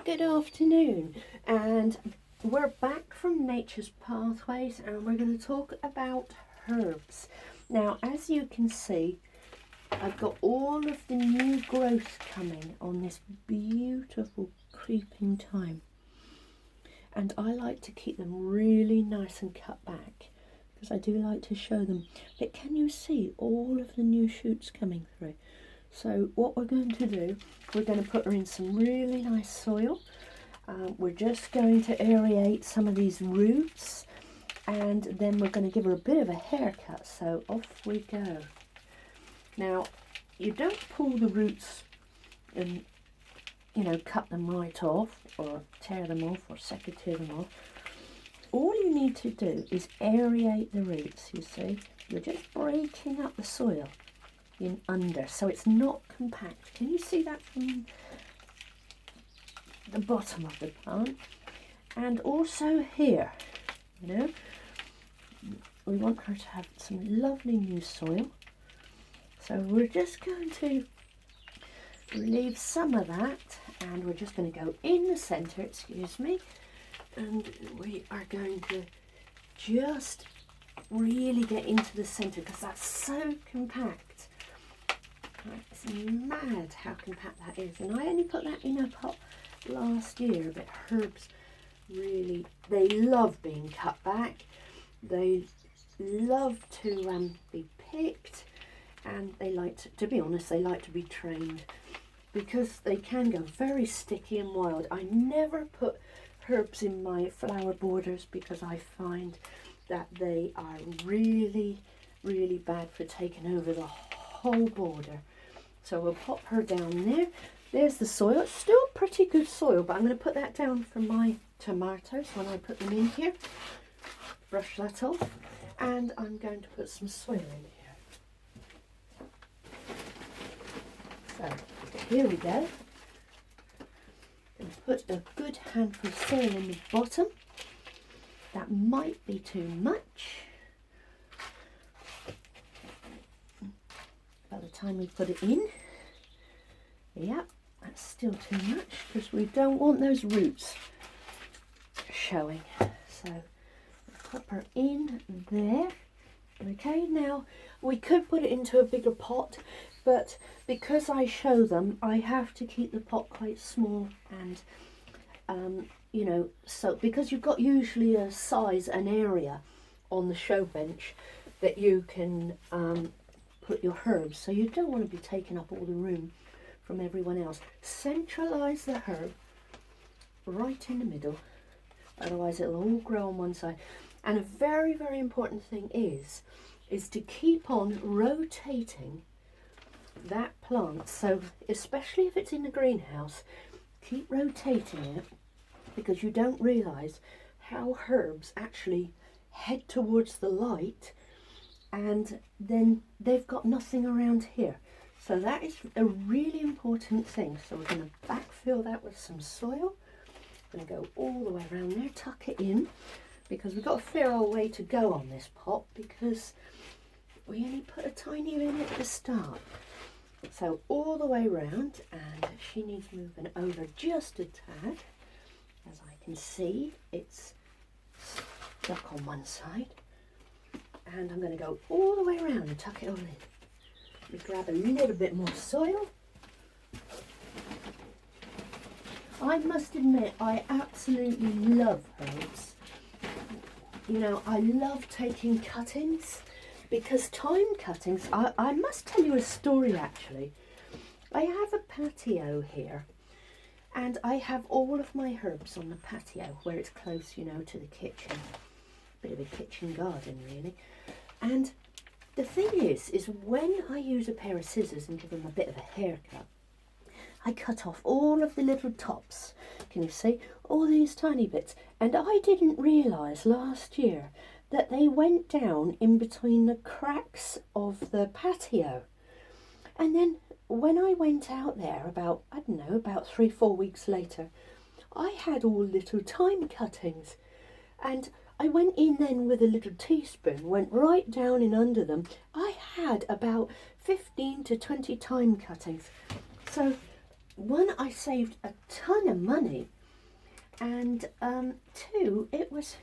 Good afternoon, and we're back from Nature's Pathways, and we're going to talk about herbs. Now, as you can see, I've got all of the new growth coming on this beautiful creeping thyme, and I like to keep them really nice and cut back because I do like to show them. But can you see all of the new shoots coming through? So what we're going to do, we're going to put her in some really nice soil. We're just going to aerate some of these roots, and then we're going to give her a bit of a haircut. So off we go. Now, you don't pull the roots and, you know, cut them right off or tear them off or secateurs them off. All you need to do is aerate the roots, you see. You're just breaking up the soil in under, so it's not compact. Can you see that from the bottom of the plant? And also here, you know, we want her to have some lovely new soil. So we're just going to relieve some of that, and we're just going to go in the center, excuse me, and we are going to just really get into the center because that's so compact. It's mad how compact that is, and I only put that in a pot last year, but herbs really, they love being cut back, they love to be picked, and they like to be honest, they like to be trained because they can go very sticky and wild. I never put herbs in my flower borders because I find that they are really bad for taking over the whole border. So we'll pop her down there. There's the soil. It's still pretty good soil, but I'm going to put that down for my tomatoes when I put them in here. Brush that off, and I'm going to put some soil in here. So here we go. And put a good handful of soil in the bottom. That might be too much. By the time we put it in, yep, that's still too much because we don't want those roots showing. So pop her in there. Okay, now we could put it into a bigger pot, but because I show them, I have to keep the pot quite small, and you know, so because you've got usually a size, an area on the show bench that you can put your herbs, so you don't want to be taking up all the room from everyone else. Centralize the herb right in the middle, otherwise it'll all grow on one side. And a very important thing is to keep on rotating that plant. So especially if it's in the greenhouse, keep rotating it, because you don't realize how herbs actually head towards the light and then they've got nothing around here. So that is a really important thing. So we're going to backfill that with some soil. I'm going to go all the way around there, tuck it in, because we've got a fair old way to go on this pot because we only put a tiny bit in at the start. So all the way around, and she needs moving over just a tad. As I can see, it's stuck on one side. And I'm going to go all the way around and tuck it all in. We grab a little bit more soil. I must admit, I absolutely love herbs. You know, I love taking cuttings, because thyme cuttings, I must tell you a story actually. I have a patio here, and I have all of my herbs on the patio where it's close, you know, to the kitchen. Bit of a kitchen garden really. And the thing is when I use a pair of scissors and give them a bit of a haircut, I cut off all of the little tops. Can you see? All these tiny bits. And I didn't realise last year that they went down in between the cracks of the patio. And then when I went out there about, I don't know, about 3-4 weeks later, I had all little thyme cuttings. And I went in then with a little teaspoon, went right down in under them. I had about 15 to 20 thyme cuttings. So one, I saved a ton of money, and two, it was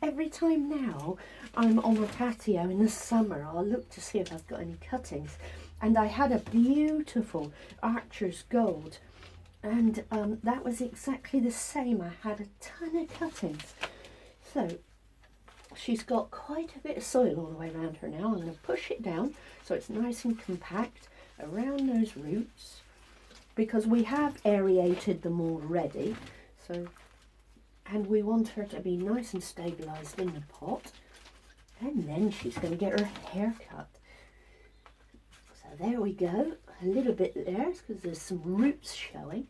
every time now I'm on the patio in the summer, I'll look to see if I've got any cuttings, and I had a beautiful Archer's Gold, and that was exactly the same. I had a ton of cuttings. So she's got quite a bit of soil all the way around her now. I'm going to push it down so it's nice and compact around those roots, because we have aerated them already. So, and we want her to be nice and stabilised in the pot. And then she's going to get her hair cut. So there we go. A little bit there because there's some roots showing.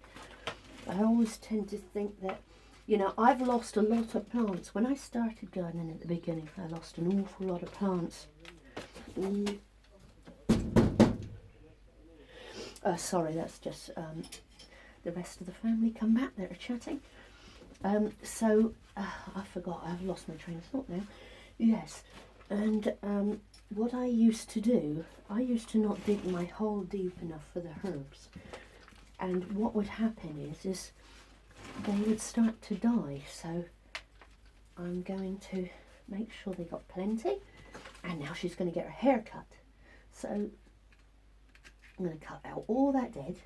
I always tend to think that, you know, I've lost a lot of plants. When I started gardening at the beginning, I lost an awful lot of plants. Sorry, that's just the rest of the family come back. They're chatting. I forgot. I've lost my train of thought now. Yes, and what I used to do, I used to not dig my hole deep enough for the herbs. And what would happen is they would start to die. So I'm going to make sure they got plenty. And now she's going to get her hair cut. So I'm going to cut out all that dead.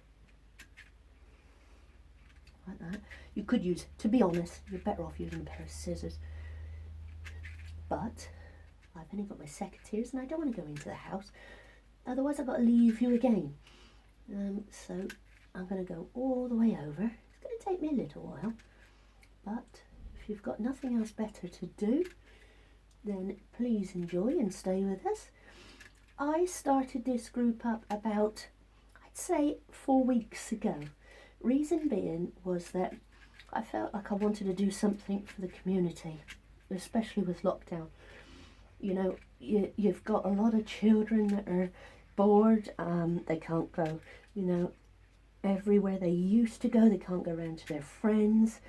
Like that. You could use, to be honest, you're better off using a pair of scissors. But I've only got my secateurs and I don't want to go into the house. Otherwise I've got to leave you again. So I'm going to go all the way over. It's going to take me a little while. But if you've got nothing else better to do, then please enjoy and stay with us. I started this group up about, I'd say, 4 weeks ago. Reason being was that I felt like I wanted to do something for the community, especially with lockdown. You know, you've got a lot of children that are bored. They can't go, you know, everywhere they used to go. They can't go around to their friends.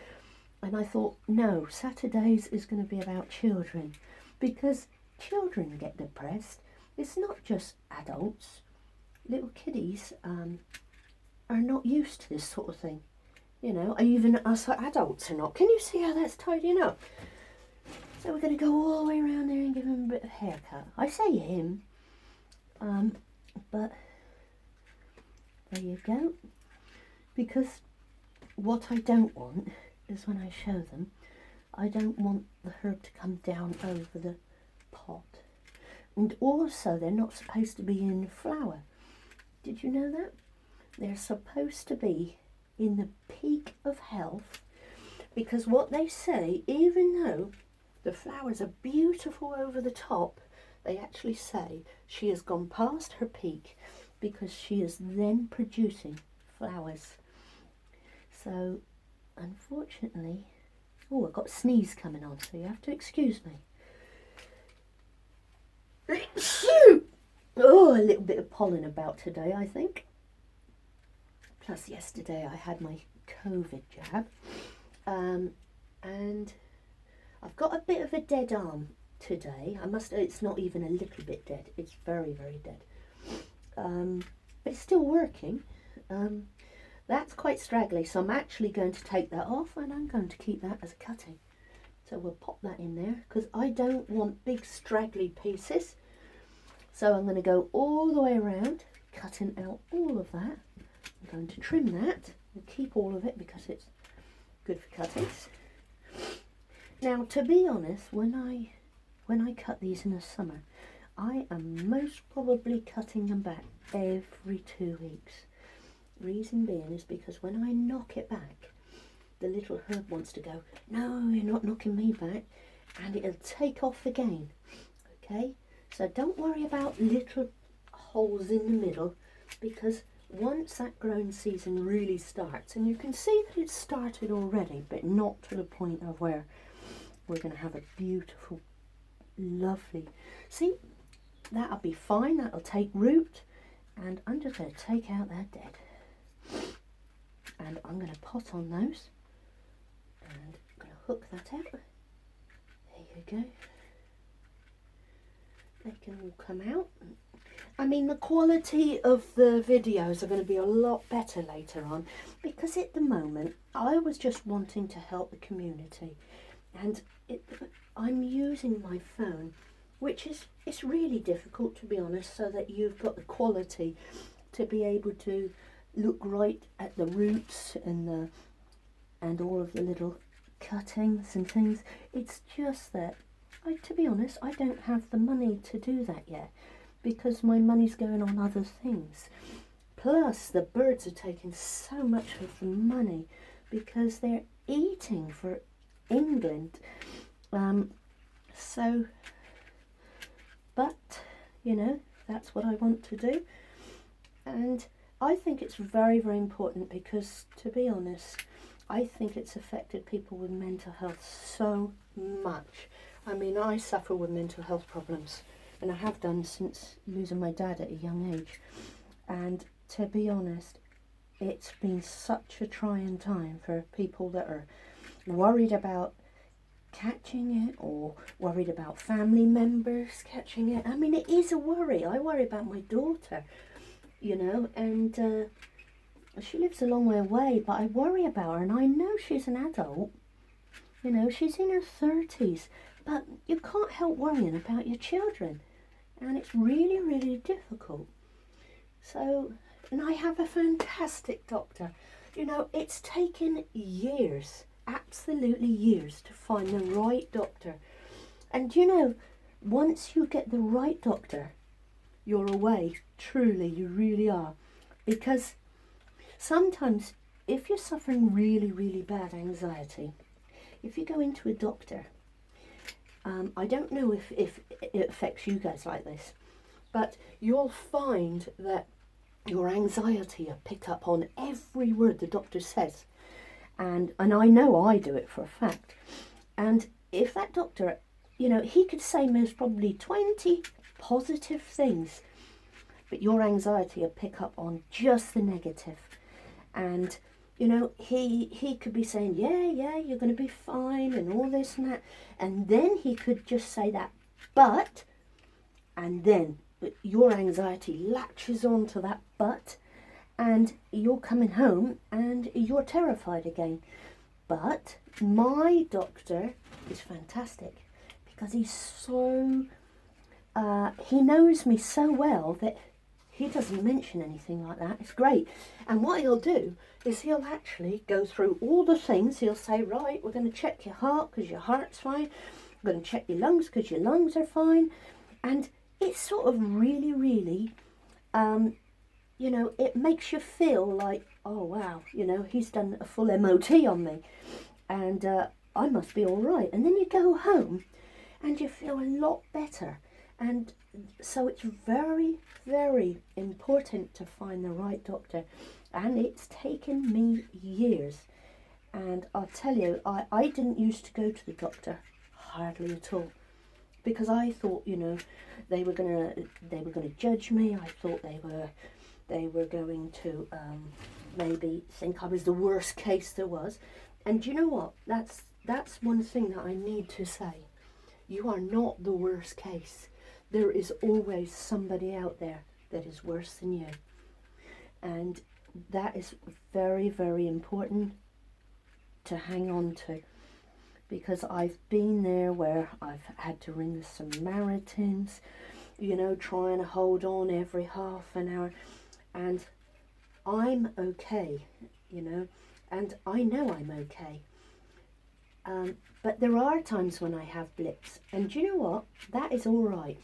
And I thought, no, Saturdays is going to be about children, because children get depressed. It's not just adults. Little kiddies are not used to this sort of thing. You know, even us adults are not. Can you see how that's tidying up? So we're going to go all the way around there and give him a bit of a haircut. I say him, but there you go. Because what I don't want is when I show them, I don't want the herb to come down over the pot. And also, they're not supposed to be in flower. Did you know that? They're supposed to be in the peak of health, because what they say, even though the flowers are beautiful over the top, they actually say she has gone past her peak because she is then producing flowers. So, unfortunately, oh, I've got a sneeze coming on, so you have to excuse me. Oh, a little bit of pollen about today, I think. Plus, yesterday I had my COVID jab. And I've got a bit of a dead arm today. It's not even a little bit dead. It's very, very dead. But it's still working. That's quite straggly, so I'm actually going to take that off and I'm going to keep that as a cutting. So we'll pop that in there because I don't want big straggly pieces. So I'm going to go all the way around, cutting out all of that. I'm going to trim that and keep all of it because it's good for cuttings. Now, to be honest, when I cut these in the summer, I am most probably cutting them back every 2 weeks. Reason being is because when I knock it back, the little herb wants to go, no, you're not knocking me back, and it'll take off again. Okay, so don't worry about little holes in the middle, because once that growing season really starts, and you can see that it's started already, but not to the point of where we're going to have a beautiful, lovely, see, that'll be fine, that'll take root, and I'm just going to take out that dead. And I'm going to pot on those, and I'm going to hook that out. There you go. they can all come out. I mean, the quality of the videos are going to be a lot better later on, because at the moment I was just wanting to help the community, and I'm using my phone, which is, it's really difficult, to be honest, so that you've got the quality to be able to look right at the roots and all of the little cuttings and things. It's just that to be honest, I don't have the money to do that yet, because my money's going on other things. Plus the birds are taking so much of the money because they're eating for England. But you know, that's what I want to do, and I think it's very, very important, because to be honest, I think it's affected people with mental health so much. I mean, I suffer with mental health problems, and I have done since losing my dad at a young age. And to be honest, it's been such a trying time for people that are worried about catching it, or worried about family members catching it. I mean, it is a worry. I worry about my daughter, you know, and she lives a long way away, but I worry about her, and I know she's an adult. You know, she's in her 30s, but you can't help worrying about your children, and it's really, really difficult. So, and I have a fantastic doctor. You know, it's taken years, absolutely years, to find the right doctor. And you know, once you get the right doctor, you're away. Truly, you really are. Because sometimes, if you're suffering really, really bad anxiety, if you go into a doctor, I don't know if it affects you guys like this, but you'll find that your anxiety will pick up on every word the doctor says. And I know I do it for a fact. And if that doctor, you know, he could say most probably 20 positive things, but your anxiety will pick up on just the negative. And, you know, he could be saying, yeah, you're going to be fine and all this and that. And then he could just say that, but, and then your anxiety latches on to that but, and you're coming home and you're terrified again. But my doctor is fantastic, because he's so, he knows me so well that he doesn't mention anything like that. It's great. And what he'll do is he'll actually go through all the things. He'll say, right, we're going to check your heart because your heart's fine. We're going to check your lungs because your lungs are fine. And it's sort of really, really, you know, it makes you feel like, oh, wow, you know, he's done a full MOT on me. And I must be all right. And then you go home and you feel a lot better. And so it's very, very important to find the right doctor. And it's taken me years. And I'll tell you, I didn't used to go to the doctor hardly at all, because I thought, you know, they were gonna judge me. I thought they were going to maybe think I was the worst case there was. And you know what? That's one thing that I need to say. You are not the worst case. There is always somebody out there that is worse than you. And that is very, very important to hang on to, because I've been there where I've had to ring the Samaritans, you know, trying to hold on every half an hour. And I'm okay, you know, and I know I'm okay. But there are times when I have blips, and do you know what? That is all right.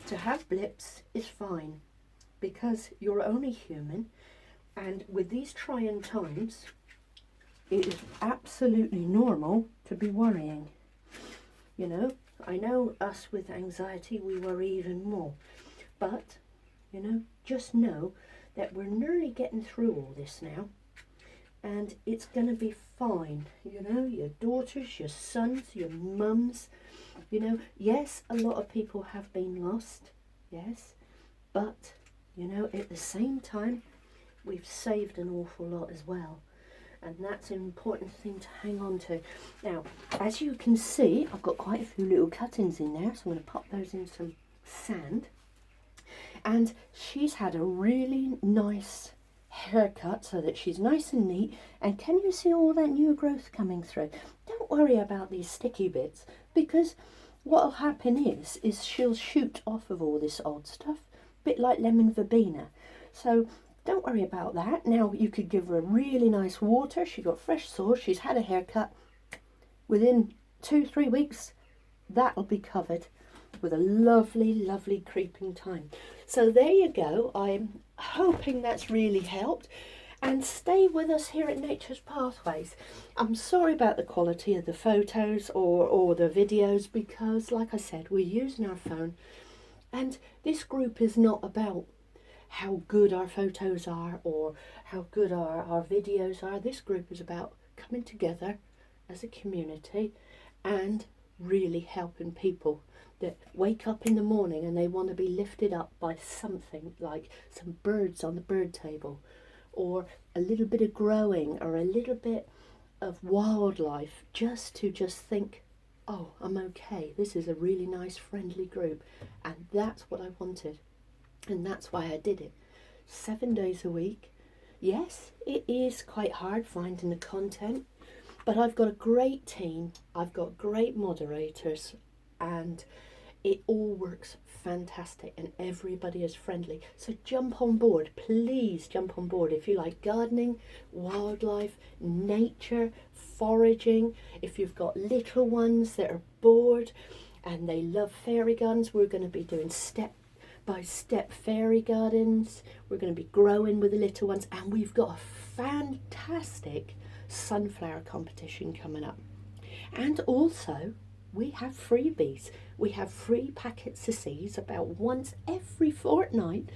To have blips is fine, because you're only human, and with these trying times, it is absolutely normal to be worrying. You know, I know us with anxiety, we worry even more, but, you know, just know that we're nearly getting through all this now, and it's going to be fine. You know, your daughters, your sons, your mums, you know, yes, a lot of people have been lost, yes, but, you know, at the same time, we've saved an awful lot as well, and that's an important thing to hang on to. Now, as you can see, I've got quite a few little cuttings in there, so I'm going to pop those in some sand, and she's had a really nice haircut so that she's nice and neat. And can you see all that new growth coming through? Don't worry about these sticky bits, because what'll happen is she'll shoot off of all this old stuff, a bit like lemon verbena. So don't worry about that. Now you could give her a really nice water. She got fresh soil, she's had a haircut. Within 2-3 weeks, that'll be covered with a lovely, lovely creeping time. So there you go. I'm hoping that's really helped. And stay with us here at Nature's Pathways. I'm sorry about the quality of the photos or the videos, because like I said, we're using our phone, and this group is not about how good our photos are or how good our videos are. This group is about coming together as a community and really helping people that wake up in the morning and they want to be lifted up by something, like some birds on the bird table, or a little bit of growing, or a little bit of wildlife, just to think, oh, I'm okay, this is a really nice friendly group. And that's what I wanted, and that's why I did it. 7 days a week. Yes, it is quite hard finding the content, but I've got a great team, I've got great moderators, and it all works fantastic, and everybody is friendly. So jump on board, please jump on board if you like gardening, wildlife, nature, foraging. If you've got little ones that are bored and they love fairy gardens, we're going to be doing step-by-step fairy gardens. We're going to be growing with the little ones, and we've got a fantastic sunflower competition coming up. And also, we have freebies. We have free packets of seeds about once every fortnight,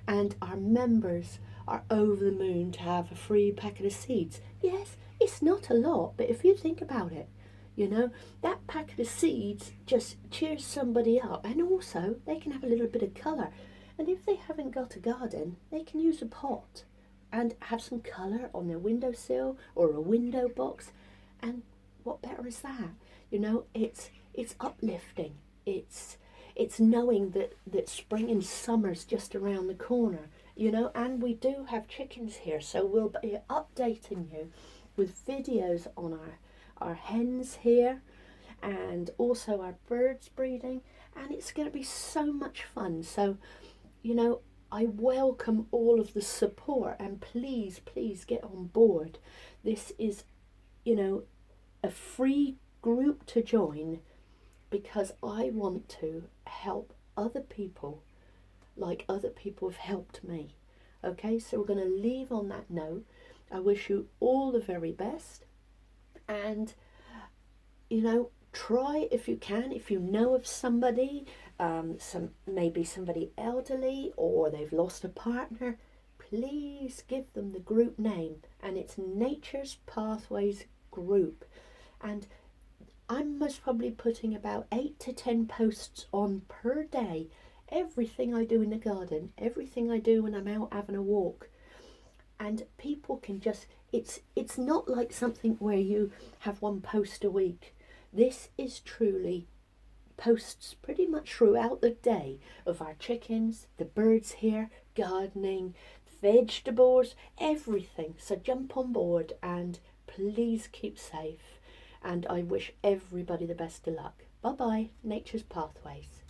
and our members are over the moon to have a free packet of seeds. Yes, it's not a lot, but if you think about it, you know, that packet of seeds just cheers somebody up, and also they can have a little bit of colour. And if they haven't got a garden, they can use a pot and have some colour on their windowsill or a window box. And what better is that? You know, it's uplifting. It's knowing that spring and summer's just around the corner, you know. And we do have chickens here, so we'll be updating you with videos on our hens here, and also our birds breeding, and it's going to be so much fun. So, you know, I welcome all of the support, and please get on board. This is, you know, a free group to join, because I want to help other people like other people have helped me. Okay, so we're going to leave on that note. I wish you all the very best, and you know, try if you can, if you know of somebody, maybe somebody elderly, or they've lost a partner, please give them the group name, and it's Nature's Pathways Group. And I'm most probably putting about 8 to 10 posts on per day. Everything I do in the garden, everything I do when I'm out having a walk. And people can just, it's not like something where you have one post a week. This is truly posts pretty much throughout the day of our chickens, the birds here, gardening, vegetables, everything. So jump on board, and please keep safe. And I wish everybody the best of luck. Bye bye, Nature's Pathways.